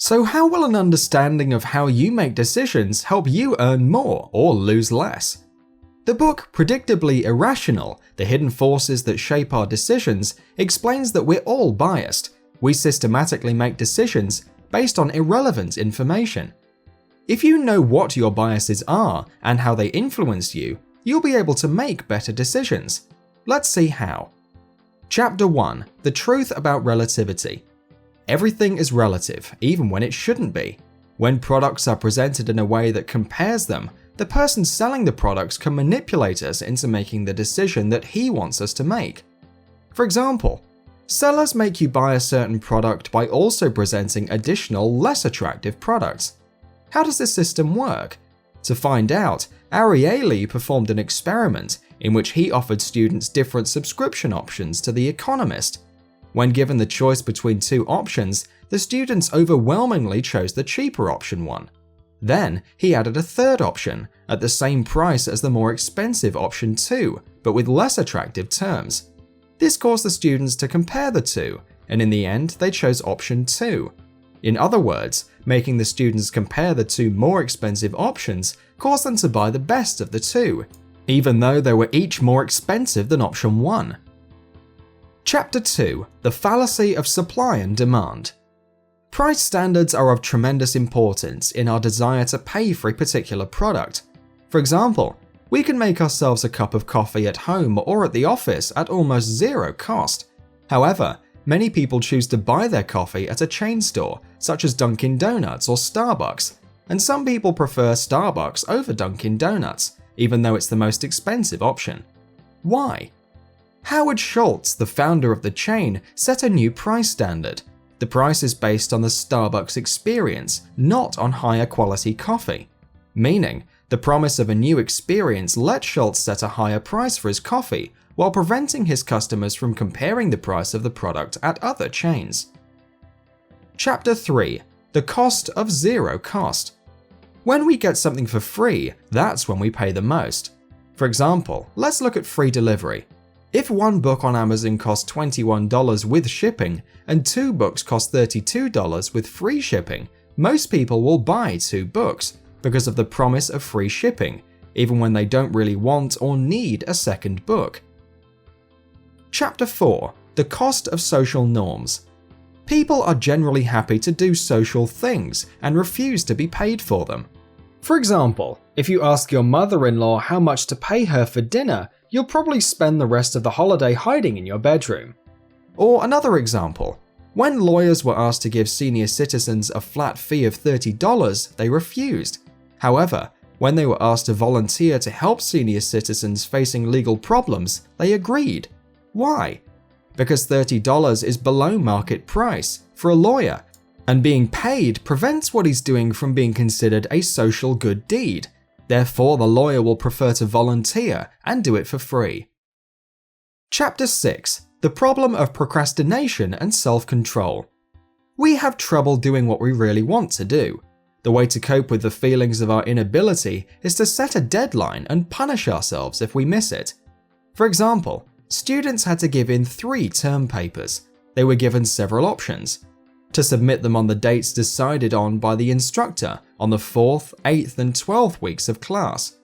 So how will an understanding of how you make decisions help you earn more or lose less? The book Predictably Irrational, The Hidden Forces That Shape Our Decisions explains that we're all biased. We systematically make decisions based on irrelevant information. If you know what your biases are and how they influence you, you'll be able to make better decisions. Let's see how. Chapter 1. The Truth About Relativity. Everything is relative, even when it shouldn't be. When products are presented in a way that compares them, the person selling the products can manipulate us into making the decision that he wants us to make. For example, sellers make you buy a certain product by also presenting additional, less attractive products. How does this system work? To find out, Ariely performed an experiment in which he offered students different subscription options to The Economist. When given the choice between two options, the students overwhelmingly chose the cheaper option one. Then, he added a third option, at the same price as the more expensive option 2, but with less attractive terms. This caused the students to compare the two, and in the end, they chose option 2. In other words, making the students compare the two more expensive options caused them to buy the best of the two, even though they were each more expensive than option 1. Chapter 2. The Fallacy of Supply and Demand. Price standards are of tremendous importance in our desire to pay for a particular product. For example, we can make ourselves a cup of coffee at home or at the office at almost zero cost. However, many people choose to buy their coffee at a chain store, such as Dunkin' Donuts or Starbucks, and some people prefer Starbucks over Dunkin' Donuts, even though it's the most expensive option. Why? Howard Schultz, the founder of the chain, set a new price standard. The price is based on the Starbucks experience, not on higher quality coffee. Meaning, the promise of a new experience let Schultz set a higher price for his coffee, while preventing his customers from comparing the price of the product at other chains. Chapter 3. The Cost of Zero Cost. When we get something for free, that's when we pay the most. For example, let's look at free delivery. If one book on Amazon costs $21 with shipping and 2 books cost $32 with free shipping, most people will buy 2 books because of the promise of free shipping, even when they don't really want or need a second book. Chapter 4. The Cost of Social Norms. People are generally happy to do social things and refuse to be paid for them. For example, if you ask your mother-in-law how much to pay her for dinner, you'll probably spend the rest of the holiday hiding in your bedroom. Or another example, when lawyers were asked to give senior citizens a flat fee of $30, they refused. However, when they were asked to volunteer to help senior citizens facing legal problems, they agreed. Why? Because $30 is below market price for a lawyer, and being paid prevents what he's doing from being considered a social good deed. Therefore, the lawyer will prefer to volunteer and do it for free. Chapter 6. The Problem of Procrastination and Self-Control. We have trouble doing what we really want to do. The way to cope with the feelings of our inability is to set a deadline and punish ourselves if we miss it. For example, students had to give in 3 term papers. They were given several options. To submit them on the dates decided on by the instructor on the 4th, 8th, and 12th weeks of class.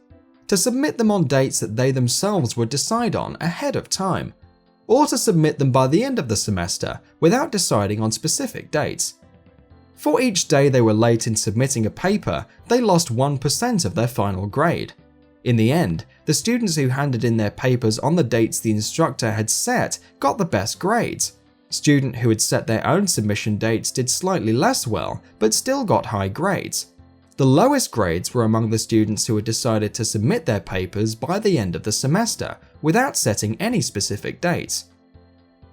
To submit them on dates that they themselves would decide on ahead of time. Or to submit them by the end of the semester without deciding on specific dates. For each day they were late in submitting a paper, they lost 1% of their final grade. In the end, the students who handed in their papers on the dates the instructor had set got the best grades. Students who had set their own submission dates did slightly less well, but still got high grades. The lowest grades were among the students who had decided to submit their papers by the end of the semester, without setting any specific dates.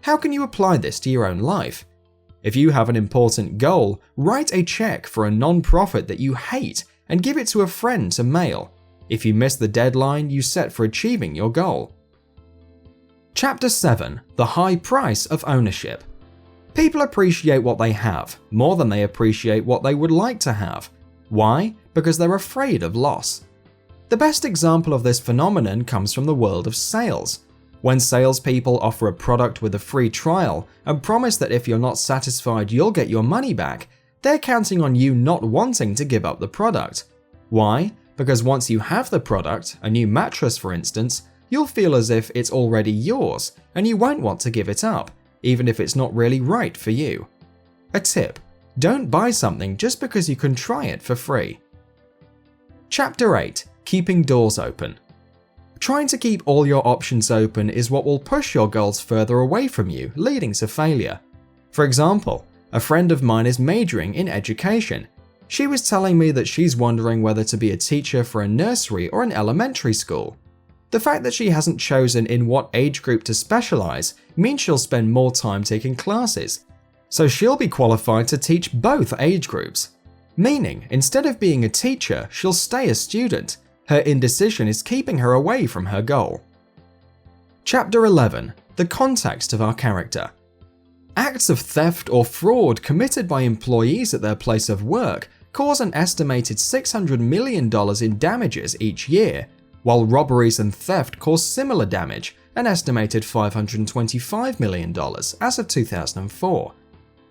How can you apply this to your own life? If you have an important goal, write a check for a non-profit that you hate and give it to a friend to mail. If you miss the deadline you set for achieving your goal. Chapter 7. The High Price of Ownership. People appreciate what they have more than they appreciate what they would like to have. Why? Because they're afraid of loss. The best example of this phenomenon comes from the world of sales. When salespeople offer a product with a free trial and promise that if you're not satisfied you'll get your money back, they're counting on you not wanting to give up the product. Why? Because once you have the product, a new mattress for instance, you'll feel as if it's already yours and you won't want to give it up, even if it's not really right for you. A tip: don't buy something just because you can try it for free. Chapter 8: Keeping doors open. Trying to keep all your options open is what will push your goals further away from you, leading to failure. For example, a friend of mine is majoring in education. She was telling me that she's wondering whether to be a teacher for a nursery or an elementary school. The fact that she hasn't chosen in what age group to specialize means she'll spend more time taking classes, so she'll be qualified to teach both age groups. Meaning, instead of being a teacher, she'll stay a student. Her indecision is keeping her away from her goal. Chapter 11: The context of our character. Acts of theft or fraud committed by employees at their place of work cause an estimated $600 million in damages each year, while robberies and theft cause similar damage, an estimated $525 million as of 2004.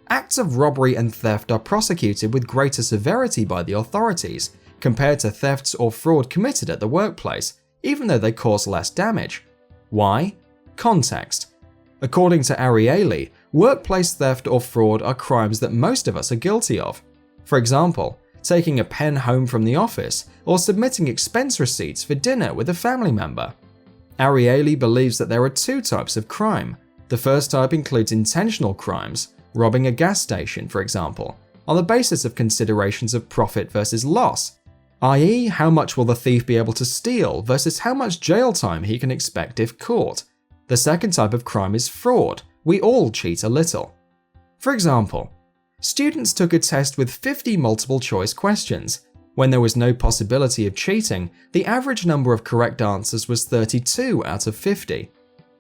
Acts of robbery and theft are prosecuted with greater severity by the authorities compared to thefts or fraud committed at the workplace, even though they cause less damage. Why? Context. According to Ariely, workplace theft or fraud are crimes that most of us are guilty of. For example, taking a pen home from the office or submitting expense receipts for dinner with a family member. Ariely believes that there are two types of crime. The first type includes intentional crimes, robbing a gas station, for example, on the basis of considerations of profit versus loss, i.e., how much will the thief be able to steal versus how much jail time he can expect if caught. The second type of crime is fraud. We all cheat a little. For example, students took a test with 50 multiple choice questions. When there was no possibility of cheating, the average number of correct answers was 32 out of 50.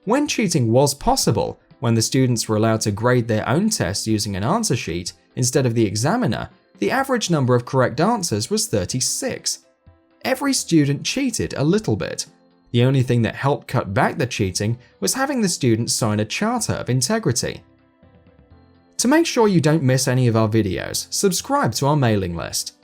When cheating was possible, when the students were allowed to grade their own tests using an answer sheet instead of the examiner, the average number of correct answers was 36. Every student cheated a little bit. The only thing that helped cut back the cheating was having the students sign a charter of integrity. To make sure you don't miss any of our videos, subscribe to our mailing list.